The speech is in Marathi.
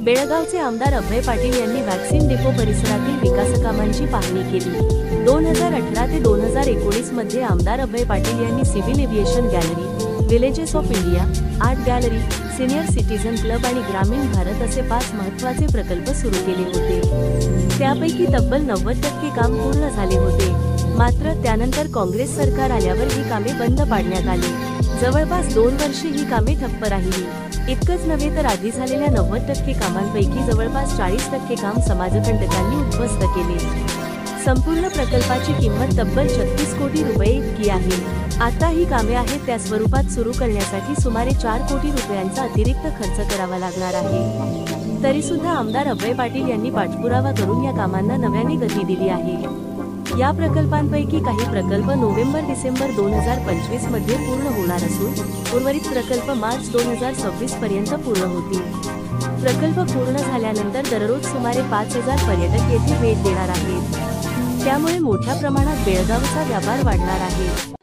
बेळगावचे आमदार अभय पाटील यांनी वॅक्सिन डिपो परिसरातील विकासकामांची पाहणी केली। 2018 ते 2019 मध्ये आमदार अभय पाटील यांनी civil aviation gallery, villages of India, art gallery, senior citizen club आणि ग्रामीण भारत असे 5 महत्त्वाचे प्रकल्प सुरू केले होते। त्यापैकी तब्बल 90% काम पूर्ण झाले होते। मात्र त्यानंतर काँग्रेस सरकार आल्यावर ही कामे बंद पाडण्यात आली। जवळपास 2 वर्षे ही कामे ठप्प राहिली। इतकंच नव्हे तर आधी झालेल्या 90% कामांपैकी जवळपास 40% काम समाजकंटकांनी उद्ध्वस्त केले। संपूर्ण प्रकल्पाची किंमत तब्बल 36 कोटी रुपये इतकी आहे। आता ही कामे आहेत त्या स्वरूपात सुरू करण्यासाठी सुमारे 4 कोटी रुपयांचा अतिरिक्त खर्च करावा लागणार आहे। तरी सुद्धा आमदार अभय पाटील यांनी पाठपुरावा करून या कामांना नव्याने गती दिली आहे। या प्रकल्पांपैकी काही प्रकल्प नोव्हेंबर-डिसेंबर 2025 मध्ये पूर्ण होणार असून उर्वरित प्रकल्प मार्च 2026 पर्यंत पूर्ण होतील। प्रकल्प पूर्ण झाल्यानंतर दररोज सुमारे 5000 पर्यटक येथे भेट देणार आहेत। त्यामुळे मोठ्या प्रमाणात बेळगावचा व्यापार वाढणार आहे।